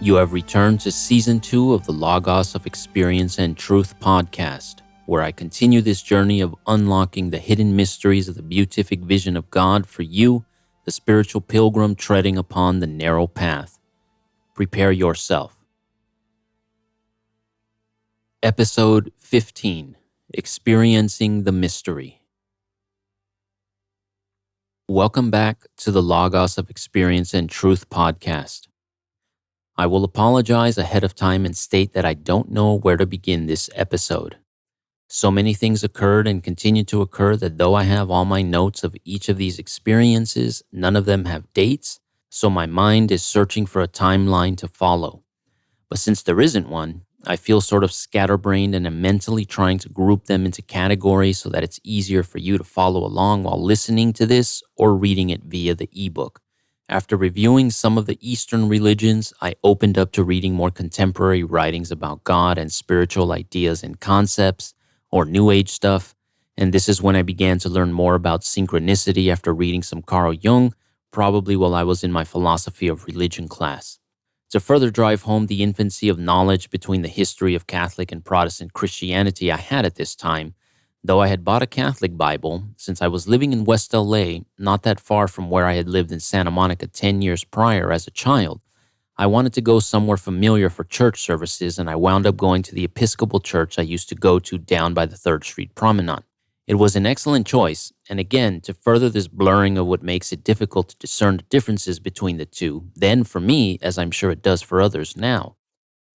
You have returned to Season 2 of the Logos of Experience and Truth podcast, where I continue this journey of unlocking the hidden mysteries of the beatific vision of God for you, the spiritual pilgrim treading upon the narrow path. Prepare yourself. Episode 15, Experiencing the Mystery. Welcome back to the Logos of Experience and Truth podcast. I will apologize ahead of time and state that I don't know where to begin this episode. So many things occurred and continue to occur that though I have all my notes of each of these experiences, none of them have dates, so my mind is searching for a timeline to follow. But since there isn't one, I feel sort of scatterbrained and am mentally trying to group them into categories so that it's easier for you to follow along while listening to this or reading it via the ebook. After reviewing some of the Eastern religions, I opened up to reading more contemporary writings about God and spiritual ideas and concepts, or New Age stuff, and this is when I began to learn more about synchronicity after reading some Carl Jung, probably while I was in my philosophy of religion class. To further drive home the infancy of knowledge between the history of Catholic and Protestant Christianity I had at this time, though I had bought a Catholic Bible, since I was living in West LA, not that far from where I had lived in Santa Monica 10 years prior as a child, I wanted to go somewhere familiar for church services, and I wound up going to the Episcopal church I used to go to down by the 3rd Street Promenade. It was an excellent choice, and again, to further this blurring of what makes it difficult to discern the differences between the two, then for me, as I'm sure it does for others now.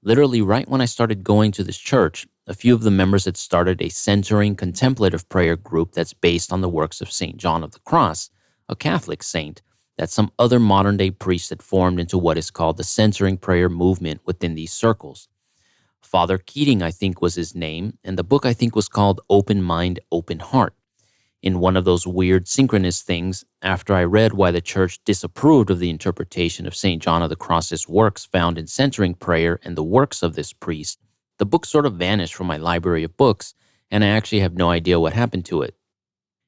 Literally right when I started going to this church, a few of the members had started a centering contemplative prayer group that's based on the works of St. John of the Cross, a Catholic saint, that some other modern-day priests had formed into what is called the centering prayer movement within these circles. Father Keating, I think, was his name, and the book I think was called Open Mind, Open Heart. In one of those weird synchronous things, after I read why the church disapproved of the interpretation of St. John of the Cross's works found in centering prayer and the works of this priest, the book sort of vanished from my library of books, and I actually have no idea what happened to it.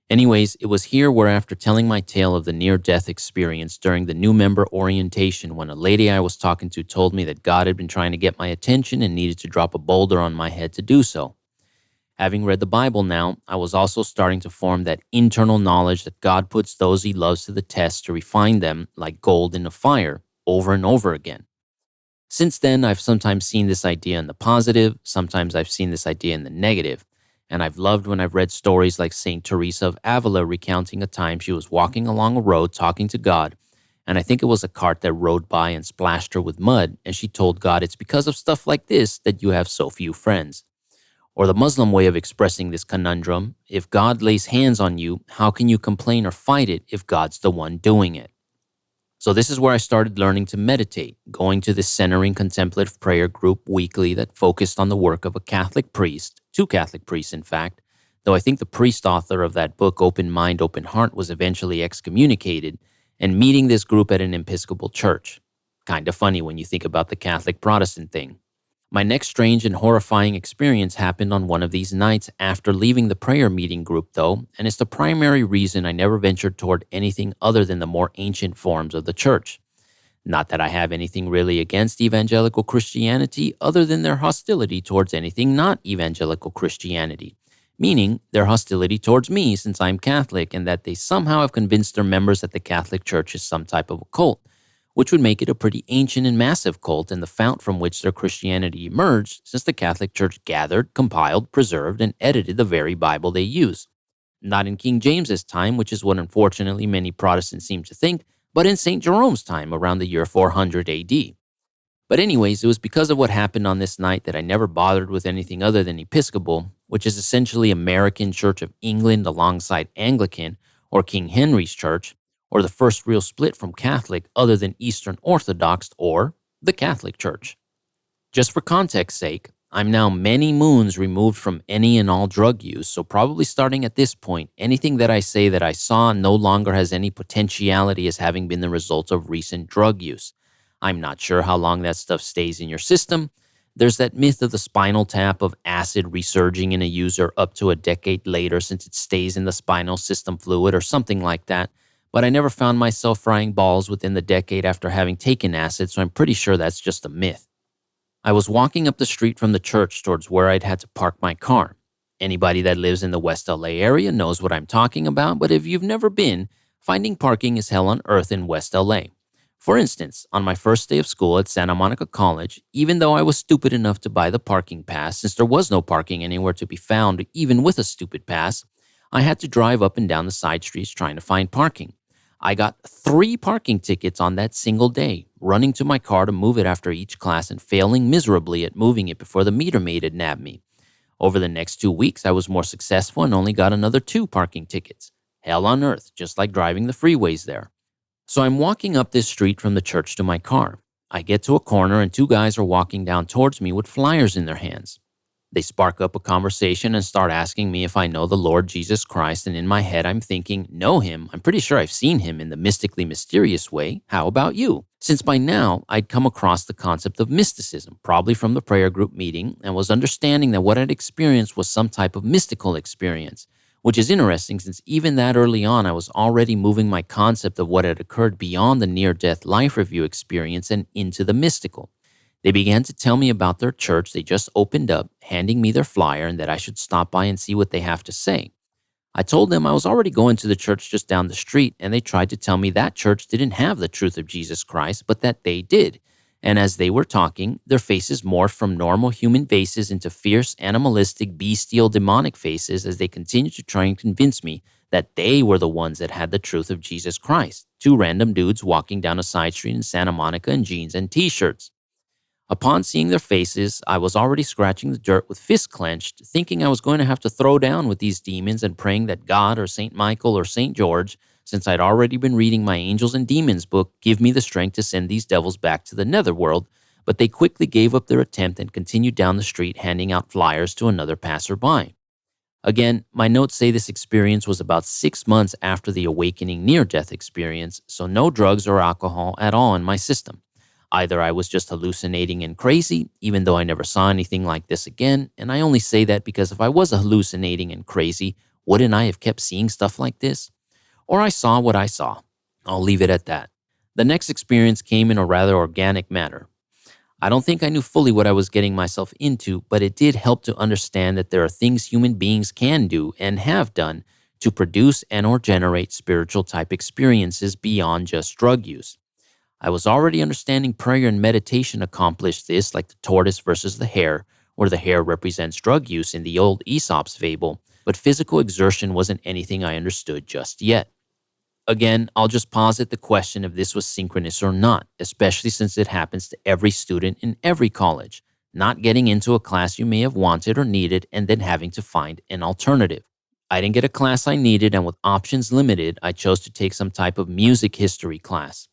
Anyways, it was here where after telling my tale of the near-death experience during the new member orientation when a lady I was talking to told me that God had been trying to get my attention and needed to drop a boulder on my head to do so. Having read the Bible now, I was also starting to form that internal knowledge that God puts those he loves to the test to refine them like gold in a fire over and over again. Since then, I've sometimes seen this idea in the positive, sometimes I've seen this idea in the negative, and I've loved when I've read stories like St. Teresa of Avila recounting a time she was walking along a road talking to God, and I think it was a cart that rode by and splashed her with mud, and she told God it's because of stuff like this that you have so few friends. Or the Muslim way of expressing this conundrum, if God lays hands on you, how can you complain or fight it if God's the one doing it? So this is where I started learning to meditate, going to this centering contemplative prayer group weekly that focused on the work of a Catholic priest, 2 Catholic priests in fact, though I think the priest author of that book, Open Mind, Open Heart, was eventually excommunicated, and meeting this group at an Episcopal church. Kind of funny when you think about the Catholic Protestant thing. My next strange and horrifying experience happened on one of these nights after leaving the prayer meeting group though, and it's the primary reason I never ventured toward anything other than the more ancient forms of the church. Not that I have anything really against evangelical Christianity other than their hostility towards anything not evangelical Christianity, meaning their hostility towards me since I'm Catholic and that they somehow have convinced their members that the Catholic Church is some type of a cult, which would make it a pretty ancient and massive cult and the fount from which their Christianity emerged since the Catholic Church gathered, compiled, preserved, and edited the very Bible they use. Not in King James's time, which is what unfortunately many Protestants seem to think, but in St. Jerome's time around the year 400 AD. But anyways, it was because of what happened on this night that I never bothered with anything other than Episcopal, which is essentially American Church of England alongside Anglican, or King Henry's Church, or the first real split from Catholic other than Eastern Orthodox, or the Catholic Church. Just for context's sake, I'm now many moons removed from any and all drug use, so probably starting at this point, anything that I say that I saw no longer has any potentiality as having been the result of recent drug use. I'm not sure how long that stuff stays in your system. There's that myth of the spinal tap of acid resurging in a user up to a decade later since it stays in the spinal system fluid or something like that. but I never found myself frying balls within the decade after having taken acid, so I'm pretty sure that's just a myth. I was walking up the street from the church towards where I'd had to park my car. Anybody that lives in the West LA area knows what I'm talking about, but if you've never been, finding parking is hell on earth in West LA. For instance, on my first day of school at Santa Monica College, even though I was stupid enough to buy the parking pass since there was no parking anywhere to be found even with a stupid pass, I had to drive up and down the side streets trying to find parking. I got 3 parking tickets on that single day, running to my car to move it after each class and failing miserably at moving it before the meter maid had nabbed me. Over the next 2 weeks, I was more successful and only got another 2 parking tickets. Hell on earth, just like driving the freeways there. So I'm walking up this street from the church to my car. I get to a corner and 2 guys are walking down towards me with flyers in their hands. They spark up a conversation and start asking me if I know the Lord Jesus Christ, and in my head I'm thinking, know him? I'm pretty sure I've seen him in the mystically mysterious way. How about you? Since by now I'd come across the concept of mysticism, probably from the prayer group meeting, and was understanding that what I'd experienced was some type of mystical experience, which is interesting since even that early on I was already moving my concept of what had occurred beyond the near-death life review experience and into the mystical. They began to tell me about their church they just opened up, handing me their flyer and that I should stop by and see what they have to say. I told them I was already going to the church just down the street, and they tried to tell me that church didn't have the truth of Jesus Christ, but that they did. And as they were talking, their faces morphed from normal human faces into fierce, animalistic, bestial, demonic faces as they continued to try and convince me that they were the ones that had the truth of Jesus Christ. 2 random dudes walking down a side street in Santa Monica in jeans and t-shirts. Upon seeing their faces, I was already scratching the dirt with fists clenched, thinking I was going to have to throw down with these demons and praying that God or St. Michael or St. George, since I'd already been reading my Angels and Demons book, give me the strength to send these devils back to the netherworld, but they quickly gave up their attempt and continued down the street handing out flyers to another passerby. Again, my notes say this experience was about 6 months after the awakening near-death experience, so no drugs or alcohol at all in my system. Either I was just hallucinating and crazy, even though I never saw anything like this again, and I only say that because if I was hallucinating and crazy, wouldn't I have kept seeing stuff like this? Or I saw what I saw. I'll leave it at that. The next experience came in a rather organic manner. I don't think I knew fully what I was getting myself into, but it did help to understand that there are things human beings can do and have done to produce and or generate spiritual type experiences beyond just drug use. I was already understanding prayer and meditation accomplished this, like the tortoise versus the hare, where the hare represents drug use in the old Aesop's fable, but physical exertion wasn't anything I understood just yet. Again, I'll just posit the question if this was synchronous or not, especially since it happens to every student in every college, not getting into a class you may have wanted or needed and then having to find an alternative. I didn't get a class I needed, and with options limited, I chose to take some type of music history class.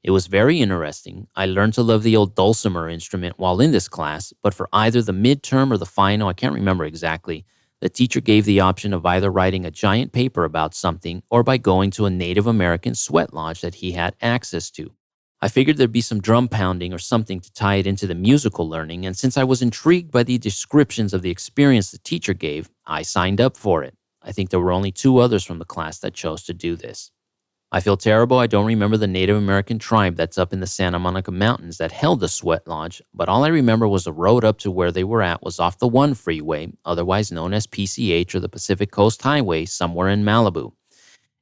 It was very interesting. I learned to love the old dulcimer instrument while in this class, but for either the midterm or the final, I can't remember exactly, the teacher gave the option of either writing a giant paper about something or by going to a Native American sweat lodge that he had access to. I figured there'd be some drum pounding or something to tie it into the musical learning, and since I was intrigued by the descriptions of the experience the teacher gave, I signed up for it. I think there were only 2 others from the class that chose to do this. I feel terrible I don't remember the Native American tribe that's up in the Santa Monica Mountains that held the sweat lodge, but all I remember was the road up to where they were at was off the 1 freeway, otherwise known as PCH or the Pacific Coast Highway, somewhere in Malibu.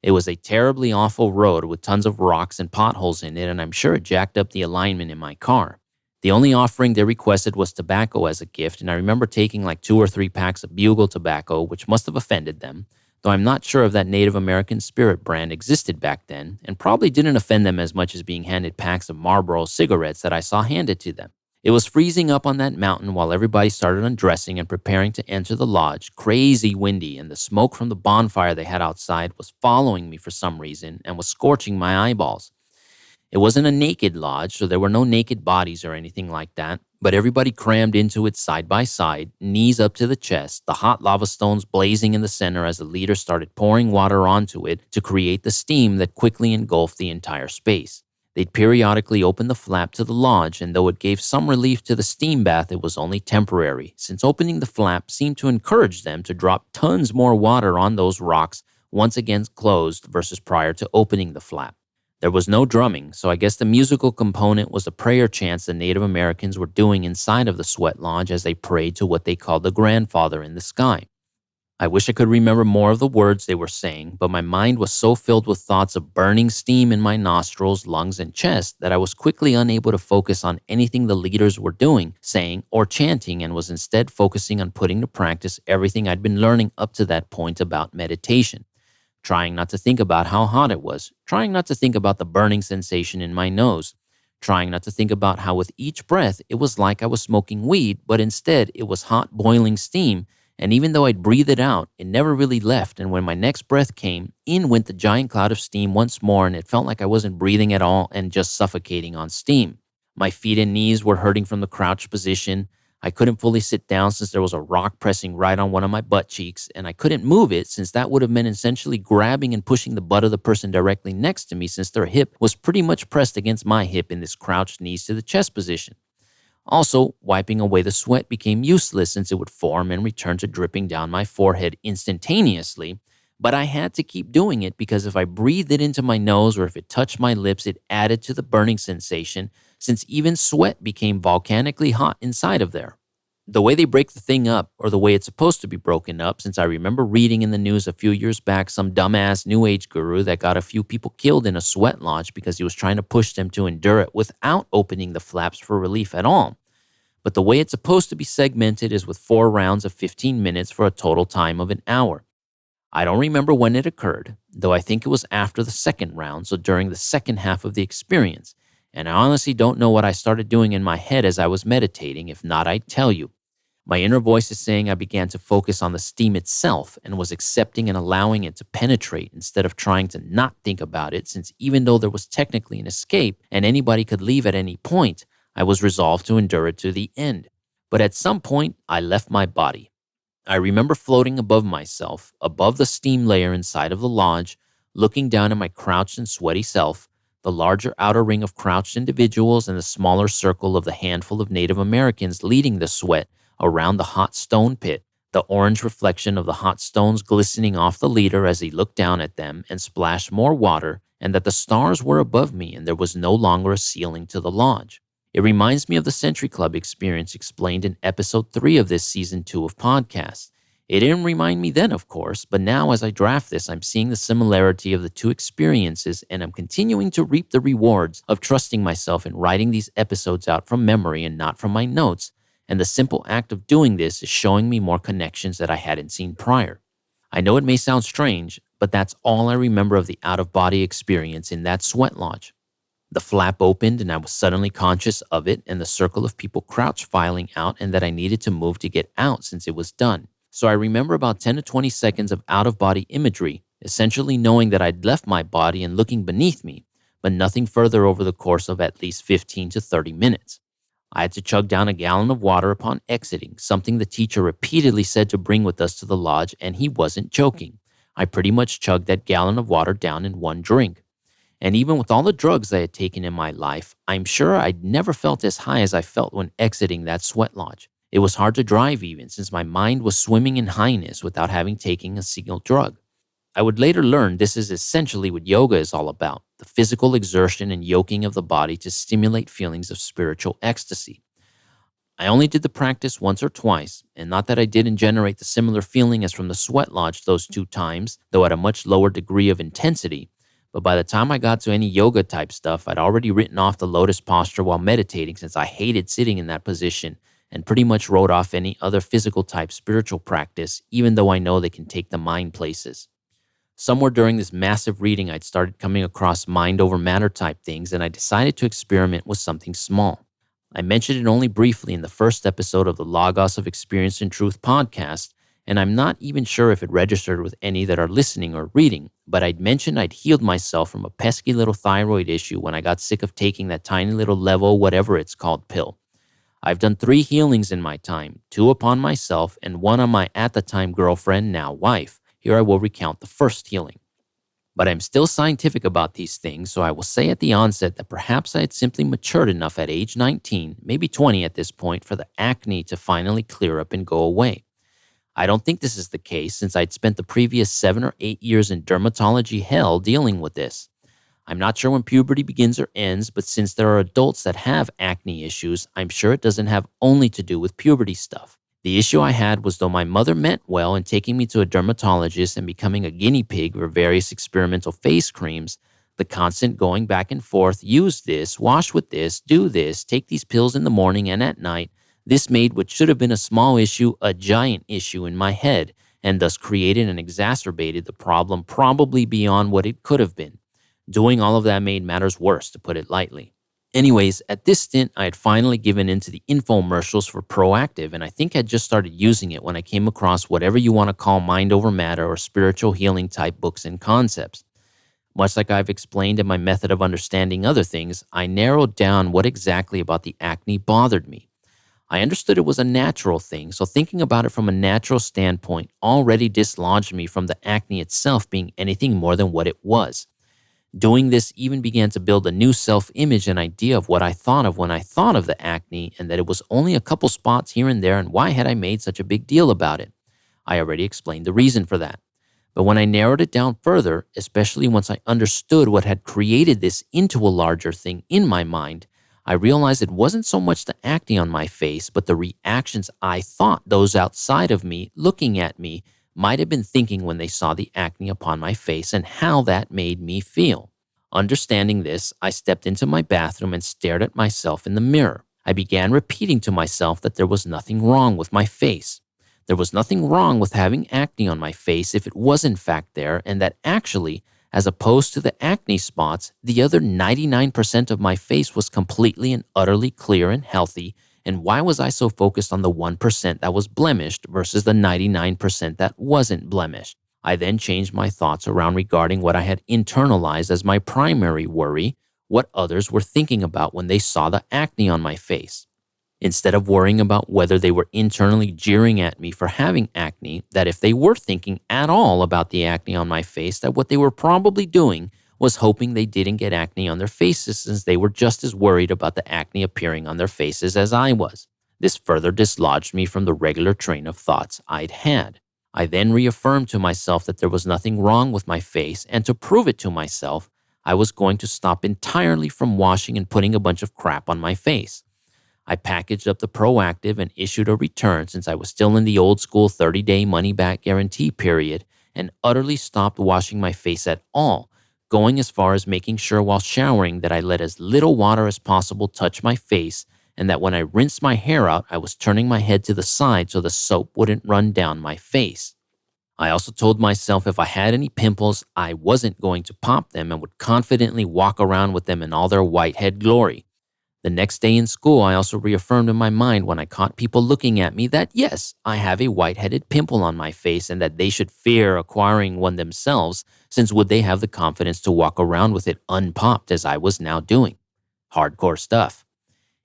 It was a terribly awful road with tons of rocks and potholes in it, and I'm sure it jacked up the alignment in my car. The only offering they requested was tobacco as a gift, and I remember taking like 2 or 3 packs of Bugle tobacco, which must have offended them, though I'm not sure if that Native American Spirit brand existed back then, and probably didn't offend them as much as being handed packs of Marlboro cigarettes that I saw handed to them. It was freezing up on that mountain while everybody started undressing and preparing to enter the lodge, crazy windy, and the smoke from the bonfire they had outside was following me for some reason and was scorching my eyeballs. It wasn't a naked lodge, so there were no naked bodies or anything like that, but everybody crammed into it side by side, knees up to the chest, the hot lava stones blazing in the center as the leader started pouring water onto it to create the steam that quickly engulfed the entire space. They'd periodically open the flap to the lodge, and though it gave some relief to the steam bath, it was only temporary, since opening the flap seemed to encourage them to drop tons more water on those rocks once again closed versus prior to opening the flap. There was no drumming, so I guess the musical component was the prayer chants the Native Americans were doing inside of the sweat lodge as they prayed to what they called the grandfather in the sky. I wish I could remember more of the words they were saying, but my mind was so filled with thoughts of burning steam in my nostrils, lungs, and chest that I was quickly unable to focus on anything the leaders were doing, saying, or chanting, and was instead focusing on putting to practice everything I'd been learning up to that point about meditation. Trying not to think about how hot it was, trying not to think about the burning sensation in my nose, trying not to think about how with each breath it was like I was smoking weed, but instead it was hot boiling steam, and even though I'd breathe it out, it never really left, and when my next breath came, in went the giant cloud of steam once more, and it felt like I wasn't breathing at all and just suffocating on steam. My feet and knees were hurting from the crouched position. I couldn't fully sit down since there was a rock pressing right on one of my butt cheeks, and I couldn't move it since that would have meant essentially grabbing and pushing the butt of the person directly next to me since their hip was pretty much pressed against my hip in this crouched knees to the chest position. Also, wiping away the sweat became useless since it would form and return to dripping down my forehead instantaneously, but I had to keep doing it because if I breathed it into my nose or if it touched my lips, it added to the burning sensation since even sweat became volcanically hot inside of there. The way they break the thing up, or the way it's supposed to be broken up, since I remember reading in the news a few years back some dumbass New Age guru that got a few people killed in a sweat lodge because he was trying to push them to endure it without opening the flaps for relief at all. But the way it's supposed to be segmented is with 4 rounds of 15 minutes for a total time of an hour. I don't remember when it occurred, though I think it was after the second round, so during the second half of the experience, and I honestly don't know what I started doing in my head as I was meditating. If not, I'd tell you. My inner voice is saying I began to focus on the steam itself and was accepting and allowing it to penetrate instead of trying to not think about it, since even though there was technically an escape and anybody could leave at any point, I was resolved to endure it to the end. But at some point, I left my body. I remember floating above myself, above the steam layer inside of the lodge, looking down at my crouched and sweaty self, the larger outer ring of crouched individuals and the smaller circle of the handful of Native Americans leading the sweat around the hot stone pit, the orange reflection of the hot stones glistening off the leader as he looked down at them and splashed more water, and that the stars were above me and there was no longer a ceiling to the lodge. It reminds me of the Century Club experience explained in episode 3 of this season 2 of podcasts. It didn't remind me then, of course, but now as I draft this, I'm seeing the similarity of the two experiences, and I'm continuing to reap the rewards of trusting myself in writing these episodes out from memory and not from my notes, and the simple act of doing this is showing me more connections that I hadn't seen prior. I know it may sound strange, but that's all I remember of the out-of-body experience in that sweat lodge. The flap opened and I was suddenly conscious of it and the circle of people crouched filing out and that I needed to move to get out since it was done. So I remember about 10 to 20 seconds of out-of-body imagery, essentially knowing that I'd left my body and looking beneath me, but nothing further over the course of at least 15 to 30 minutes. I had to chug down a gallon of water upon exiting, something the teacher repeatedly said to bring with us to the lodge, and he wasn't joking. I pretty much chugged that gallon of water down in one drink. And even with all the drugs I had taken in my life, I'm sure I'd never felt as high as I felt when exiting that sweat lodge. It was hard to drive even, since my mind was swimming in highness without having taken a single drug. I would later learn this is essentially what yoga is all about, the physical exertion and yoking of the body to stimulate feelings of spiritual ecstasy. I only did the practice once or twice, and not that I didn't generate the similar feeling as from the sweat lodge those 2 times, though at a much lower degree of intensity. But by the time I got to any yoga type stuff, I'd already written off the lotus posture while meditating since I hated sitting in that position and pretty much wrote off any other physical type spiritual practice, even though I know they can take the mind places. Somewhere during this massive reading, I'd started coming across mind over matter type things, and I decided to experiment with something small. I mentioned it only briefly in the first episode of the Logos of Experience and Truth podcast, and I'm not even sure if it registered with any that are listening or reading, but I'd mentioned I'd healed myself from a pesky little thyroid issue when I got sick of taking that tiny little level whatever it's called pill. I've done 3 healings in my time, 2 upon myself and 1 on my at the time girlfriend, now wife. Here I will recount the first healing. But I'm still scientific about these things, so I will say at the onset that perhaps I had simply matured enough at age 19, maybe 20 at this point, for the acne to finally clear up and go away. I don't think this is the case since I'd spent the previous 7 or 8 years in dermatology hell dealing with this. I'm not sure when puberty begins or ends, but since there are adults that have acne issues, I'm sure it doesn't have only to do with puberty stuff. The issue I had was though my mother meant well in taking me to a dermatologist and becoming a guinea pig for various experimental face creams, the constant going back and forth, use this, wash with this, do this, take these pills in the morning and at night, this made what should have been a small issue a giant issue in my head, and thus created and exacerbated the problem probably beyond what it could have been. Doing all of that made matters worse, to put it lightly. Anyways, at this stint, I had finally given in to the infomercials for Proactive, and I think had just started using it when I came across whatever you want to call mind over matter or spiritual healing type books and concepts. Much like I've explained in my method of understanding other things, I narrowed down what exactly about the acne bothered me. I understood it was a natural thing, so thinking about it from a natural standpoint already dislodged me from the acne itself being anything more than what it was. Doing this even began to build a new self-image and idea of what I thought of when I thought of the acne and that it was only a couple spots here and there and why had I made such a big deal about it. I already explained the reason for that. But when I narrowed it down further, especially once I understood what had created this into a larger thing in my mind, I realized it wasn't so much the acne on my face, but the reactions I thought those outside of me looking at me might have been thinking when they saw the acne upon my face and how that made me feel. Understanding this, I stepped into my bathroom and stared at myself in the mirror. I began repeating to myself that there was nothing wrong with my face. There was nothing wrong with having acne on my face if it was in fact there, and that actually, as opposed to the acne spots, the other 99% of my face was completely and utterly clear and healthy, and why was I so focused on the 1% that was blemished versus the 99% that wasn't blemished? I then changed my thoughts around regarding what I had internalized as my primary worry, what others were thinking about when they saw the acne on my face. Instead of worrying about whether they were internally jeering at me for having acne, that if they were thinking at all about the acne on my face, that what they were probably doing was hoping they didn't get acne on their faces since they were just as worried about the acne appearing on their faces as I was. This further dislodged me from the regular train of thoughts I'd had. I then reaffirmed to myself that there was nothing wrong with my face, and to prove it to myself, I was going to stop entirely from washing and putting a bunch of crap on my face. I packaged up the Proactive and issued a return since I was still in the old school 30-day money-back guarantee period, and utterly stopped washing my face at all, going as far as making sure while showering that I let as little water as possible touch my face, and that when I rinsed my hair out, I was turning my head to the side so the soap wouldn't run down my face. I also told myself if I had any pimples, I wasn't going to pop them and would confidently walk around with them in all their whitehead glory. The next day in school, I also reaffirmed in my mind when I caught people looking at me that yes, I have a white-headed pimple on my face and that they should fear acquiring one themselves, since would they have the confidence to walk around with it unpopped as I was now doing. Hardcore stuff.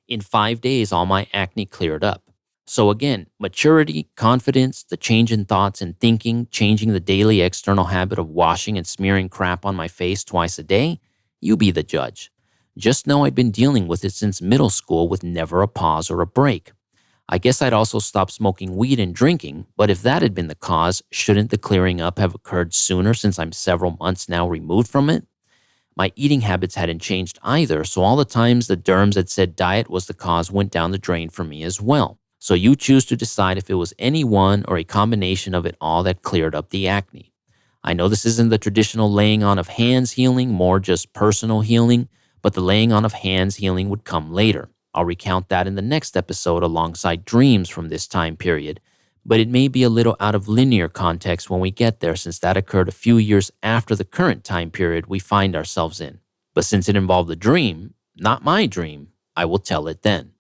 In 5 days, all my acne cleared up. So again, maturity, confidence, the change in thoughts and thinking, changing the daily external habit of washing and smearing crap on my face twice a day, you be the judge. Just know I'd been dealing with it since middle school with never a pause or a break. I guess I'd also stopped smoking weed and drinking, but if that had been the cause, shouldn't the clearing up have occurred sooner since I'm several months now removed from it? My eating habits hadn't changed either, so all the times the derms had said diet was the cause went down the drain for me as well. So you choose to decide if it was any one or a combination of it all that cleared up the acne. I know this isn't the traditional laying on of hands healing, more just personal healing, but the laying on of hands healing would come later. I'll recount that in the next episode alongside dreams from this time period, but it may be a little out of linear context when we get there since that occurred a few years after the current time period we find ourselves in. But since it involved a dream, not my dream, I will tell it then.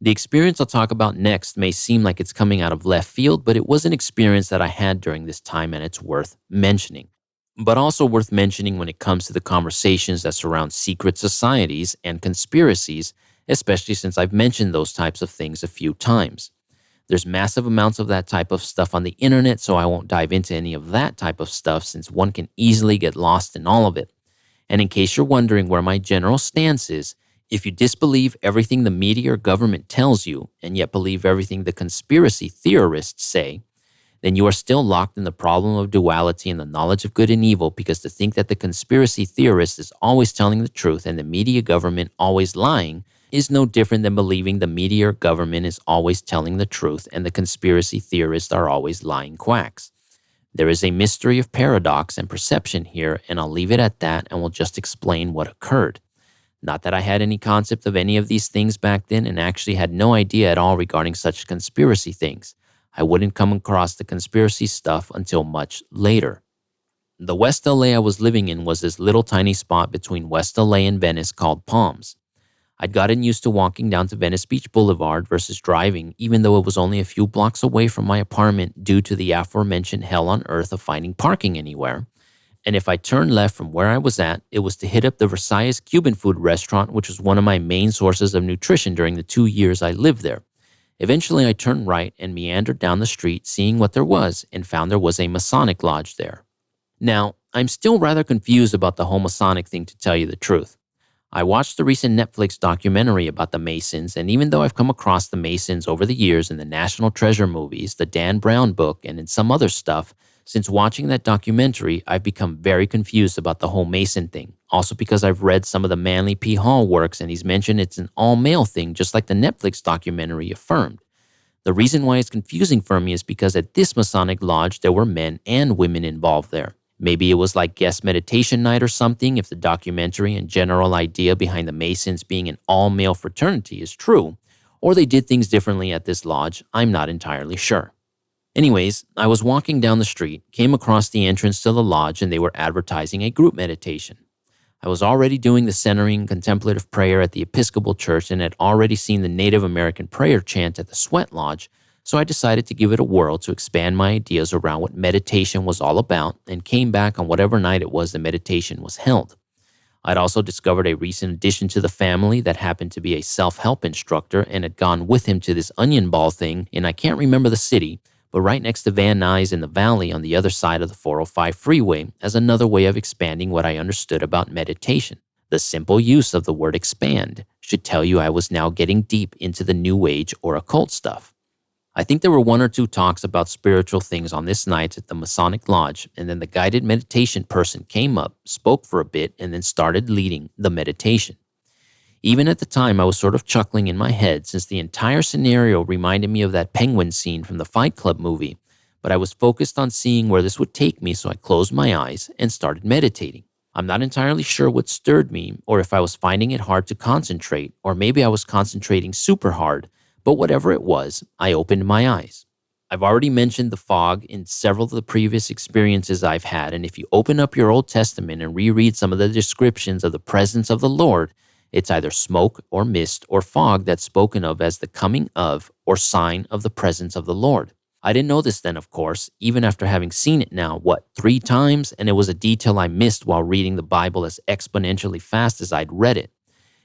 The experience I'll talk about next may seem like it's coming out of left field, but it was an experience that I had during this time and it's worth mentioning. But also worth mentioning when it comes to the conversations that surround secret societies and conspiracies, especially since I've mentioned those types of things a few times. There's massive amounts of that type of stuff on the internet, so I won't dive into any of that type of stuff since one can easily get lost in all of it. And in case you're wondering where my general stance is, if you disbelieve everything the media or government tells you and yet believe everything the conspiracy theorists say, then you are still locked in the problem of duality and the knowledge of good and evil, because to think that the conspiracy theorist is always telling the truth and the media government always lying is no different than believing the media or government is always telling the truth and the conspiracy theorists are always lying quacks. There is a mystery of paradox and perception here, and I'll leave it at that and will just explain what occurred. Not that I had any concept of any of these things back then and actually had no idea at all regarding such conspiracy things. I wouldn't come across the conspiracy stuff until much later. The West LA I was living in was this little tiny spot between West LA and Venice called Palms. I'd gotten used to walking down to Venice Beach Boulevard versus driving, even though it was only a few blocks away from my apartment due to the aforementioned hell on earth of finding parking anywhere. And if I turned left from where I was at, it was to hit up the Versailles Cuban food restaurant, which was one of my main sources of nutrition during the 2 years I lived there. Eventually, I turned right and meandered down the street, seeing what there was, and found there was a Masonic lodge there. Now, I'm still rather confused about the whole Masonic thing, to tell you the truth. I watched the recent Netflix documentary about the Masons, and even though I've come across the Masons over the years in the National Treasure movies, the Dan Brown book, and in some other stuff, since watching that documentary, I've become very confused about the whole Mason thing. Also because I've read some of the Manly P. Hall works and he's mentioned it's an all-male thing, just like the Netflix documentary affirmed. The reason why it's confusing for me is because at this Masonic lodge, there were men and women involved there. Maybe it was like guest meditation night or something if the documentary and general idea behind the Masons being an all-male fraternity is true, or they did things differently at this lodge. I'm not entirely sure. Anyways, I was walking down the street, came across the entrance to the lodge, and they were advertising a group meditation. I was already doing the centering contemplative prayer at the Episcopal Church and had already seen the Native American prayer chant at the Sweat Lodge, so I decided to give it a whirl to expand my ideas around what meditation was all about and came back on whatever night it was the meditation was held. I'd also discovered a recent addition to the family that happened to be a self-help instructor and had gone with him to this onion ball thing in I can't remember the city, but right next to Van Nuys in the valley on the other side of the 405 freeway as another way of expanding what I understood about meditation. The simple use of the word expand should tell you I was now getting deep into the New Age or occult stuff. I think there were 1 or 2 talks about spiritual things on this night at the Masonic Lodge, and then the guided meditation person came up, spoke for a bit, and then started leading the meditation. Even at the time, I was sort of chuckling in my head since the entire scenario reminded me of that penguin scene from the Fight Club movie, but I was focused on seeing where this would take me, so I closed my eyes and started meditating. I'm not entirely sure what stirred me or if I was finding it hard to concentrate, or maybe I was concentrating super hard, but whatever it was, I opened my eyes. I've already mentioned the fog in several of the previous experiences I've had, and if you open up your Old Testament and reread some of the descriptions of the presence of the Lord, it's either smoke or mist or fog that's spoken of as the coming of or sign of the presence of the Lord. I didn't know this then, of course, even after having seen it now, 3 times? And it was a detail I missed while reading the Bible as exponentially fast as I'd read it.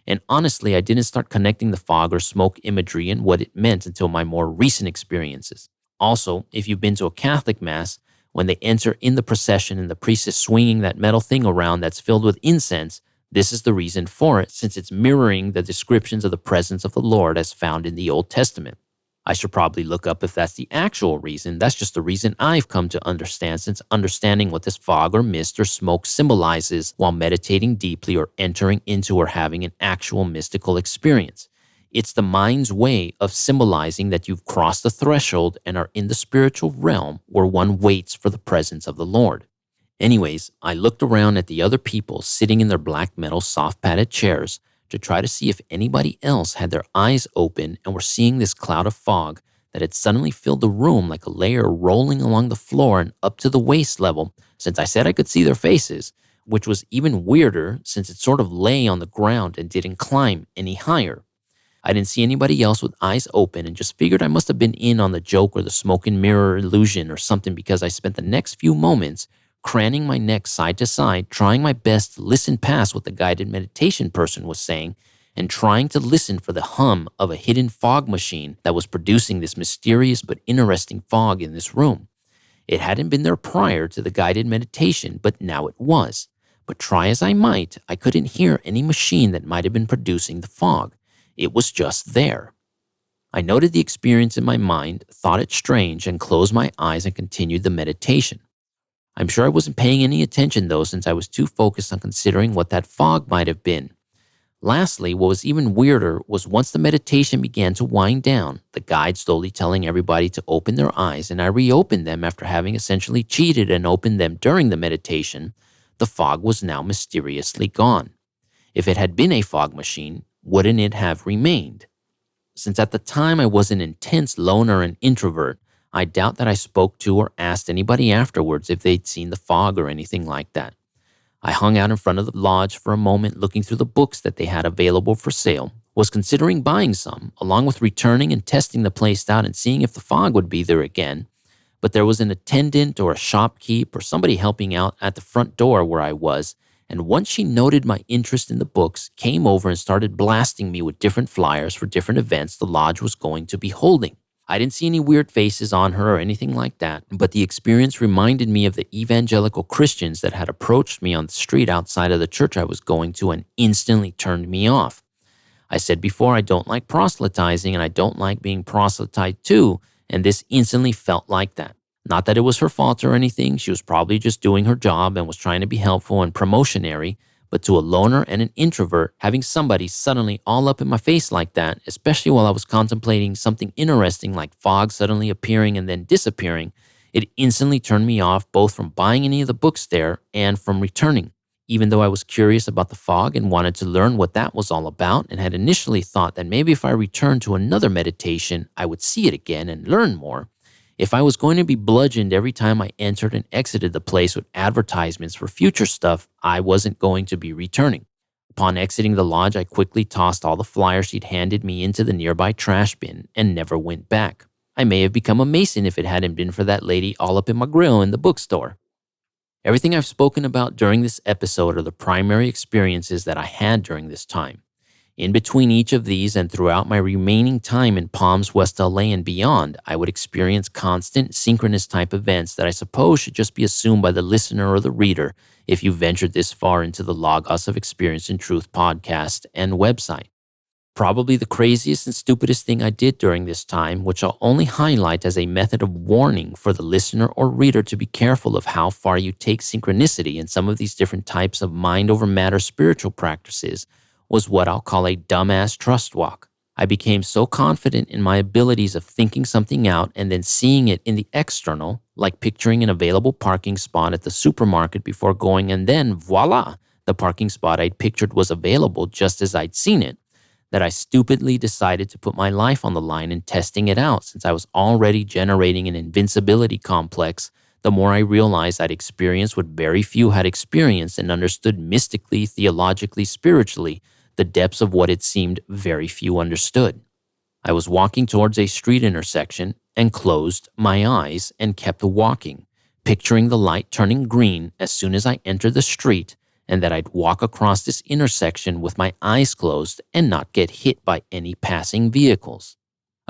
And honestly, I didn't start connecting the fog or smoke imagery and what it meant until my more recent experiences. Also, if you've been to a Catholic Mass, when they enter in the procession and the priest is swinging that metal thing around that's filled with incense, this is the reason for it, since it's mirroring the descriptions of the presence of the Lord as found in the Old Testament. I should probably look up if that's the actual reason. That's just the reason I've come to understand, since understanding what this fog or mist or smoke symbolizes while meditating deeply or entering into or having an actual mystical experience. It's the mind's way of symbolizing that you've crossed the threshold and are in the spiritual realm where one waits for the presence of the Lord. Anyways, I looked around at the other people sitting in their black metal soft padded chairs to try to see if anybody else had their eyes open and were seeing this cloud of fog that had suddenly filled the room like a layer rolling along the floor and up to the waist level, since I said I could see their faces, which was even weirder since it sort of lay on the ground and didn't climb any higher. I didn't see anybody else with eyes open and just figured I must have been in on the joke or the smoke and mirror illusion or something, because I spent the next few moments craning my neck side to side, trying my best to listen past what the guided meditation person was saying and trying to listen for the hum of a hidden fog machine that was producing this mysterious but interesting fog in this room. It hadn't been there prior to the guided meditation, but now it was. But try as I might, I couldn't hear any machine that might have been producing the fog. It was just there. I noted the experience in my mind, thought it strange, and closed my eyes and continued the meditation. I'm sure I wasn't paying any attention though, since I was too focused on considering what that fog might have been. Lastly, what was even weirder was once the meditation began to wind down, the guide slowly telling everybody to open their eyes, and I reopened them after having essentially cheated and opened them during the meditation, the fog was now mysteriously gone. If it had been a fog machine, wouldn't it have remained? Since at the time I was an intense loner and introvert, I doubt that I spoke to or asked anybody afterwards if they'd seen the fog or anything like that. I hung out in front of the lodge for a moment looking through the books that they had available for sale, was considering buying some, along with returning and testing the place out and seeing if the fog would be there again, but there was an attendant or a shopkeep or somebody helping out at the front door where I was, and once she noted my interest in the books, came over and started blasting me with different flyers for different events the lodge was going to be holding. I didn't see any weird faces on her or anything like that, but the experience reminded me of the evangelical Christians that had approached me on the street outside of the church I was going to and instantly turned me off. I said before I don't like proselytizing and I don't like being proselytized to, and this instantly felt like that. Not that it was her fault or anything, she was probably just doing her job and was trying to be helpful and promotionary, but to a loner and an introvert, having somebody suddenly all up in my face like that, especially while I was contemplating something interesting like fog suddenly appearing and then disappearing, it instantly turned me off both from buying any of the books there and from returning. Even though I was curious about the fog and wanted to learn what that was all about and had initially thought that maybe if I returned to another meditation, I would see it again and learn more, if I was going to be bludgeoned every time I entered and exited the place with advertisements for future stuff, I wasn't going to be returning. Upon exiting the lodge, I quickly tossed all the flyers she'd handed me into the nearby trash bin and never went back. I may have become a Mason if it hadn't been for that lady all up in my grill in the bookstore. Everything I've spoken about during this episode are the primary experiences that I had during this time. In between each of these and throughout my remaining time in Palms, West LA and beyond, I would experience constant synchronous type events that I suppose should just be assumed by the listener or the reader if you ventured this far into the Logos of Experience and Truth podcast and website. Probably the craziest and stupidest thing I did during this time, which I'll only highlight as a method of warning for the listener or reader to be careful of how far you take synchronicity in some of these different types of mind over matter spiritual practices, was what I'll call a dumbass trust walk. I became so confident in my abilities of thinking something out and then seeing it in the external, like picturing an available parking spot at the supermarket before going, and then voila, the parking spot I'd pictured was available just as I'd seen it, that I stupidly decided to put my life on the line in testing it out since I was already generating an invincibility complex. The more I realized I'd experienced what very few had experienced and understood mystically, theologically, spiritually, the depths of what it seemed very few understood. I was walking towards a street intersection and closed my eyes and kept walking, picturing the light turning green as soon as I entered the street and that I'd walk across this intersection with my eyes closed and not get hit by any passing vehicles.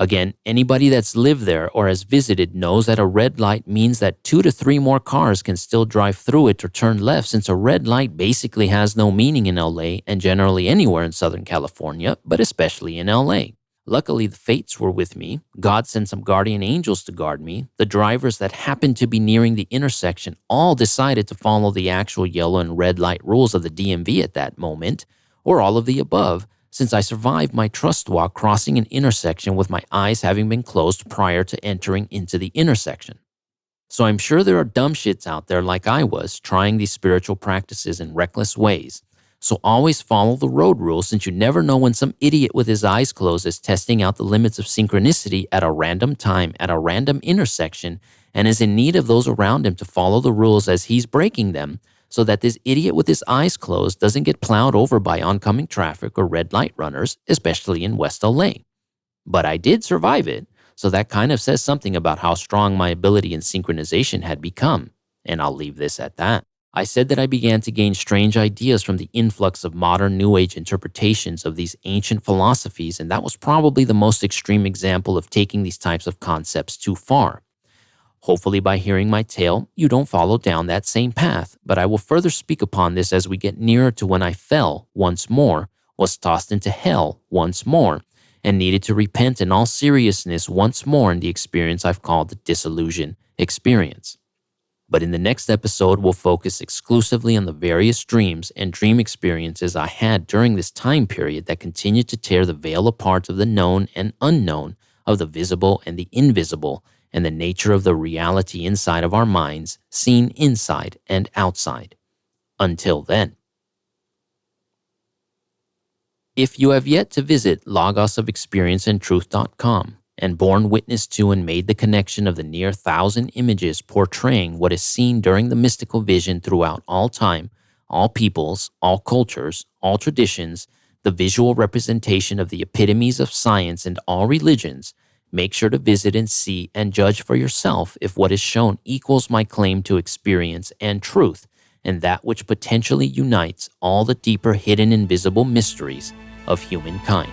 Again, anybody that's lived there or has visited knows that a red light means that 2 to 3 more cars can still drive through it or turn left, since a red light basically has no meaning in LA and generally anywhere in Southern California, but especially in LA. Luckily, the fates were with me. God sent some guardian angels to guard me. The drivers that happened to be nearing the intersection all decided to follow the actual yellow and red light rules of the DMV at that moment, or all of the above, since I survived my trust walk crossing an intersection with my eyes having been closed prior to entering into the intersection. So I'm sure there are dumb shits out there like I was, trying these spiritual practices in reckless ways. So always follow the road rules, since you never know when some idiot with his eyes closed is testing out the limits of synchronicity at a random time at a random intersection and is in need of those around him to follow the rules as he's breaking them, so that this idiot with his eyes closed doesn't get plowed over by oncoming traffic or red light runners, especially in West LA. But I did survive it, so that kind of says something about how strong my ability in synchronization had become, and I'll leave this at that. I said that I began to gain strange ideas from the influx of modern New Age interpretations of these ancient philosophies, and that was probably the most extreme example of taking these types of concepts too far. Hopefully by hearing my tale, you don't follow down that same path, but I will further speak upon this as we get nearer to when I fell once more, was tossed into hell once more, and needed to repent in all seriousness once more in the experience I've called the disillusion experience. But in the next episode, we'll focus exclusively on the various dreams and dream experiences I had during this time period that continued to tear the veil apart of the known and unknown, of the visible and the invisible, and the nature of the reality inside of our minds, seen inside and outside. Until then. If you have yet to visit logosofexperienceandtruth.com and borne witness to and made the connection of the near 1,000 images portraying what is seen during the mystical vision throughout all time, all peoples, all cultures, all traditions, the visual representation of the epitomes of science and all religions, make sure to visit and see and judge for yourself if what is shown equals my claim to experience and truth, and that which potentially unites all the deeper hidden invisible mysteries of humankind.